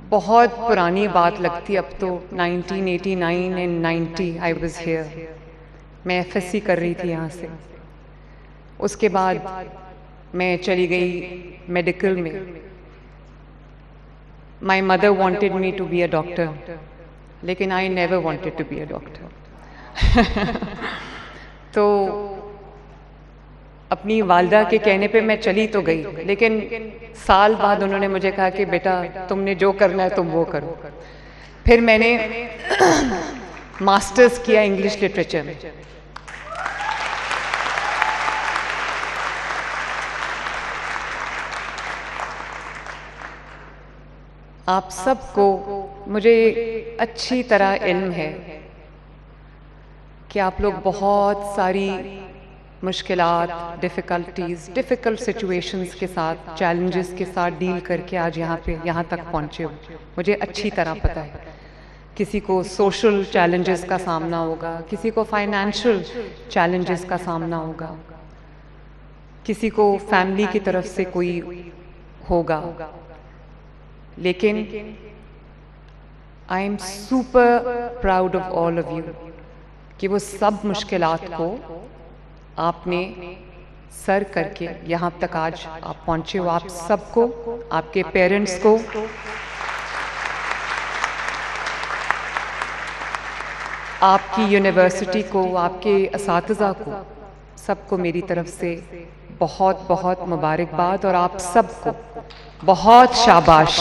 बहुत पुरानी बात लगती अब तो, 1989 एंड 90 आई वाज हियर। मैं एफएससी कर रही थी यहाँ से। उसके बाद मैं चली गई मेडिकल में। My mother wanted me to be a doctor, लेकिन I never wanted to be a doctor. तो अपनी वालदा के कहने पे मैं चली तो गई, लेकिन साल बाद उन्होंने मुझे कहा कि बेटा तुमने जो करना है तुम वो करो। फिर मैंने मास्टर्स किया इंग्लिश लिटरेचर में। आप सबको, मुझे अच्छी तरह इल्म है कि आप लोग बहुत सारी मुश्किलात, डिफ़िकल्टीज़, डिफ़िकल्ट सिचुएशंस के साथ, चैलेंजेस के साथ डील करके आज यहाँ तक पहुँचे हो। मुझे अच्छी तरह पता है किसी को सोशल चैलेंजेस का सामना होगा, किसी को फाइनेंशियल चैलेंजेस का सामना होगा, किसी को फैमिली की तरफ से कोई होगा, लेकिन I am super proud of all of you कि वो सब मुश्किलात को आपने सर करके यहाँ तक आज आप पहुँचे हो। आप सबको, आपके पेरेंट्स को, आपकी यूनिवर्सिटी को, आपके असातिज़ा को, सबको मेरी तरफ से बहुत बहुत मुबारकबाद और आप सबको बहुत शाबाश।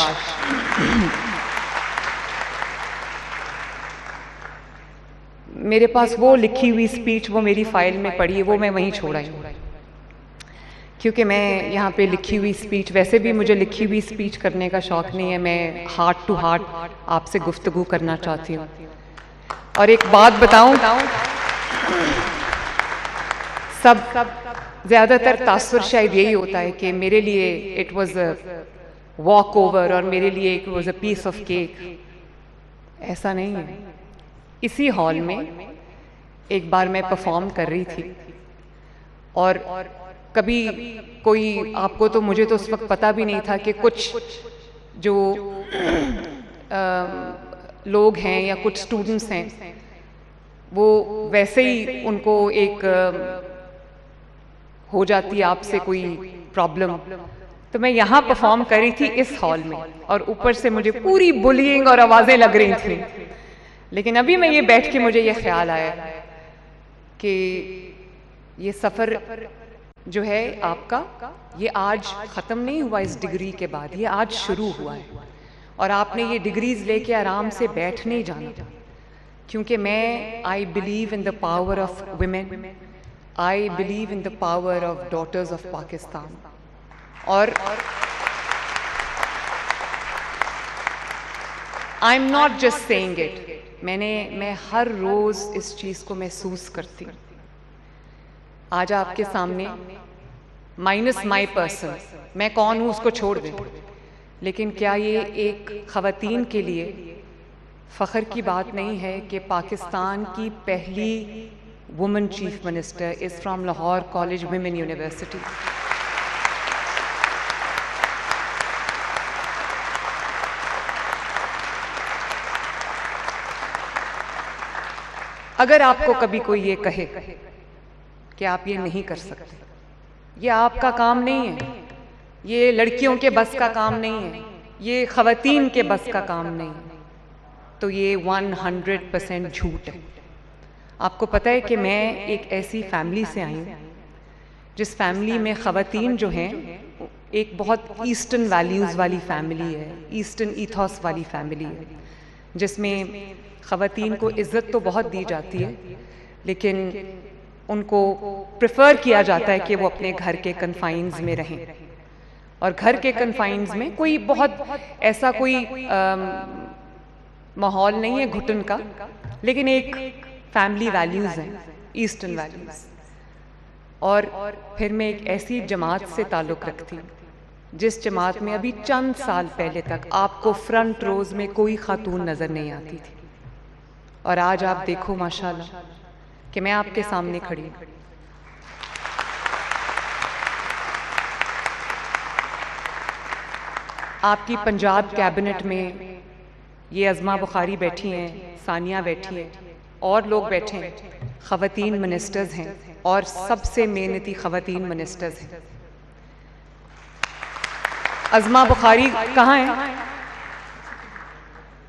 मेरे पास वो लिखी हुई स्पीच, वो मेरी फाइल में पड़ी है, वो मैं वहीं छोड़ आई हूँ, क्योंकि मैं यहाँ पे लिखी हुई स्पीच, वैसे भी मुझे लिखी हुई स्पीच करने का शौक़ नहीं है। मैं हार्ट टू हार्ट आपसे गुफ्तगू करना चाहती हूँ। और एक बात बताऊँ, सब ज़्यादातर तासुर शायद यही होता है कि मेरे लिए it was a walkover और मेरे लिए it was a piece of cake. ऐसा नहीं है। इसी हॉल में एक बार मैं परफॉर्म कर रही थी और कभी कोई, आपको तो, मुझे तो उस वक्त पता भी नहीं था कि कुछ जो लोग हैं या कुछ स्टूडेंट्स हैं, वो वैसे ही उनको एक हो जाती है आपसे कोई प्रॉब्लम। तो मैं यहाँ परफॉर्म कर रही थी इस हॉल में और ऊपर से मुझे पूरी बुलिंग और आवाज़ें लग रही थी। लेकिन अभी मैं ये बैठ के मुझे ये ख्याल आया कि ये सफ़र जो है आपका, ये आज ख़त्म नहीं हुआ इस डिग्री के बाद, ये आज शुरू हुआ है। और आपने ये डिग्रीज़ लेके आराम से बैठ नहीं जाना, क्योंकि मैं, I believe in the power of women, I believe in the power of daughters of Pakistan. और I am not just saying it, मैं हर रोज़ इस चीज़ को महसूस करती हूँ। आज आपके सामने, माइनस माई पर्सन, मैं कौन हूँ उसको छोड़ दें, लेकिन क्या ये एक ख़वातीन के लिए फ़ख्र की बात नहीं है कि पाकिस्तान की पहली women chief minister is from Lahore college women university. अगर आपको कभी कोई ये कहे कि आप ये नहीं कर सकते, ये आपका काम नहीं है, ये लड़कियों के बस का काम नहीं है, ये ख़वातीन के बस का काम नहीं है, तो ये 100% झूठ है। आपको पता है कि मैं एक ऐसी फैमिली से आई हूँ जिस फैमिली में ख़वातीन जो हैं एक बहुत ईस्टर्न वैल्यूज़ वाली फैमिली है, ईस्टर्न ईथॉस वाली फैमिली है, जिसमें ख़वातीन को इज़्ज़त तो बहुत दी जाती है, लेकिन उनको प्रेफर किया जाता है कि वो अपने घर के कन्फाइंस में रहें। और घर के कन्फाइंस में कोई बहुत ऐसा कोई माहौल नहीं है घुटन का, लेकिन एक फैमिली वैल्यूज़ हैं, ईस्टर्न वैल्यूज़। और फिर मैं एक ऐसी जमात से ताल्लुक़ रखती हूँ जिस जमात में अभी चंद साल पहले तक आपको फ्रंट रोज़ में कोई खातून नज़र नहीं आती थी। और आज आप देखो माशाल्लाह कि मैं आपके सामने खड़ी हूँ। आपकी पंजाब कैबिनेट में ये अज़मा बुखारी बैठी हैं, सानिया बैठी हैं, और लोग बैठे हैं, ख़वातीन मिनिस्टर्स हैं और सबसे मेहनती ख़वातीन मिनिस्टर्स हैं। अज़मा बुखारी कहाँ है?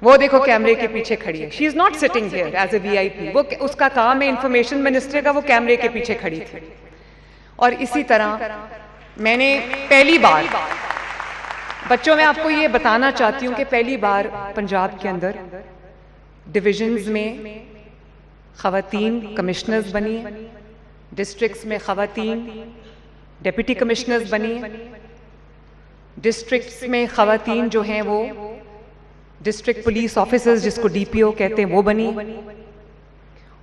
वो देखो कैमरे के पीछे खड़ी है। She is not sitting here as a VIP। वो उसका काम है इंफॉर्मेशन मिनिस्टर का, वो कैमरे के पीछे खड़ी थी। और इसी तरह मैंने पहली बार, बच्चों में आपको ये बताना चाहती हूँ कि पहली बार पंजाब के अंदर डिविजन्स में ख़वातीन कमिश्नर्स बनी हैं, डिस्ट्रिक्ट्स में ख़वातीन डिप्टी कमिश्नर्स बनी हैं, डिस्ट्रिक्ट्स में ख़वातीन जो हैं वो डिस्ट्रिक्ट पुलिस ऑफिसर्स जिसको DPO कहते हैं वो बनी।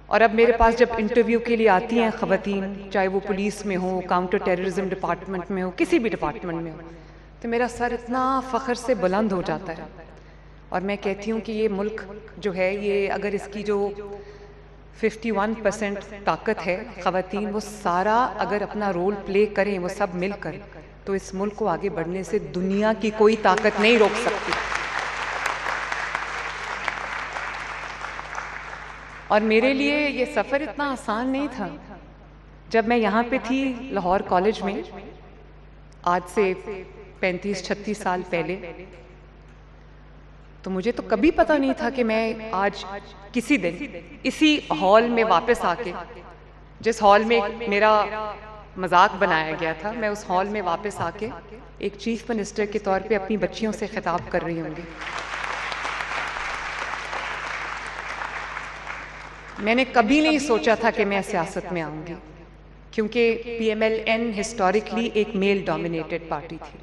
और अब मेरे पास जब इंटरव्यू के लिए आती हैं ख़वातीन, चाहे वो पुलिस में हो, काउंटर टेररिज्म डिपार्टमेंट में हो, किसी भी डिपार्टमेंट में हो, तो मेरा सर इतना फ़ख्र से बुलंद हो जाता है। और मैं कहती हूँ कि ये मुल्क जो है, ये अगर इसकी जो 51% ताकत है ख़वातीन, वो सारा अगर अपना रोल प्ले करें, वो सब मिलकर, तो इस मुल्क को आगे बढ़ने से दुनिया की कोई ताकत नहीं रोक सकती। और मेरे लिए ये सफ़र इतना आसान नहीं था। जब मैं यहाँ पे थी लाहौर कॉलेज में, आज से 35-36 साल पहले, तो मुझे तो कभी पता नहीं था कि मैं आज किसी दिन इसी हॉल में वापस आके, जिस हॉल में मेरा मजाक बनाया गया था, मैं उस हॉल में वापस आके एक चीफ मिनिस्टर के तौर पे अपनी बच्चियों से खिताब कर रही होंगी। मैंने कभी नहीं सोचा था कि मैं सियासत में आऊंगी, क्योंकि PMLN हिस्टोरिकली एक मेल डोमिनेटेड पार्टी थी।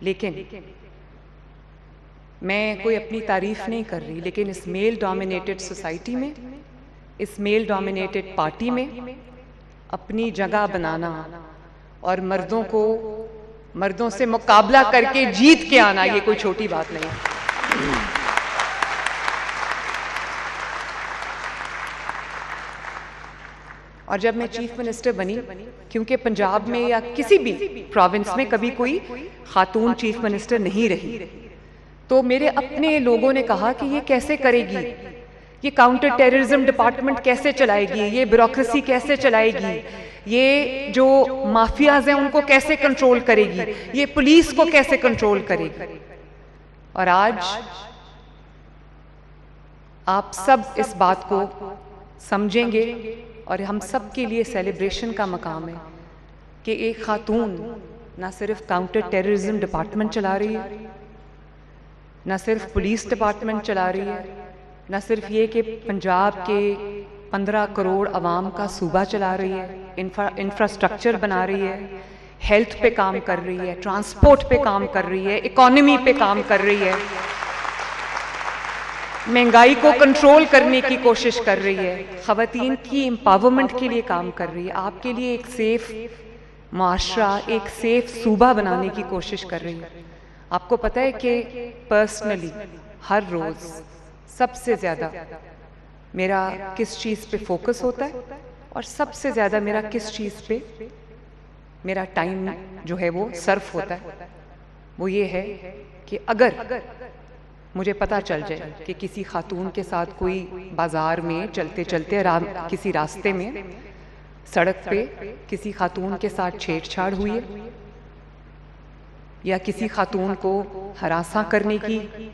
लेकिन मैं कोई अपनी तारीफ नहीं कर रही, लेकिन इस मेल डोमिनेटेड सोसाइटी में, इस मेल डोमिनेटेड पार्टी में अपनी जगह बनाना और मर्दों से मुकाबला करके जीत के आना, ये कोई छोटी बात नहीं है। और जब मैं चीफ मिनिस्टर बनी, क्योंकि पंजाब में या किसी भी प्रोविंस में कभी कोई खातून चीफ मिनिस्टर नहीं रही, तो मेरे अपने लोगों ने कहा कि ये कैसे करेगी, ये काउंटर टेररिज्म डिपार्टमेंट कैसे चलाएगी, ये ब्यूरोक्रेसी कैसे चलाएगी, ये जो माफियाज हैं उनको कैसे कंट्रोल करेगी, ये पुलिस को कैसे कंट्रोल करेगी। और आज आप सब इस बात को समझेंगे और हम सब के लिए सेलिब्रेशन का मकाम है कि एक खातून ना सिर्फ काउंटर टेररिज्म डिपार्टमेंट चला रही है, ना सिर्फ पुलिस डिपार्टमेंट चला रही है, ना सिर्फ ये कि पंजाब के 15 करोड़ अवाम का सूबा चला रही है, इंफ्रास्ट्रक्चर बना रही है, हेल्थ पे काम कर रही है, ट्रांसपोर्ट पे काम कर रही है, इकोनॉमी पे काम कर रही है, महंगाई को कंट्रोल करने की कोशिश कर रही है, ख़वातीन की एम्पावरमेंट के लिए काम कर रही है, आपके लिए एक सेफ माशरा, एक सेफ सूबा बनाने की कोशिश कर रही है। आपको पता है कि पर्सनली हर रोज़ सबसे ज़्यादा मेरा किस चीज़ पे फोकस होता है और सबसे ज़्यादा मेरा किस चीज़ पे मेरा टाइम जो है वो सर्फ होता है, वो ये है कि अगर मुझे पता चल जाए कि किसी खातून के साथ कोई बाज़ार में चलते चलते किसी रास्ते में, सड़क पे किसी खातून के साथ छेड़छाड़ हुई है या किसी खातून को हरासा करने की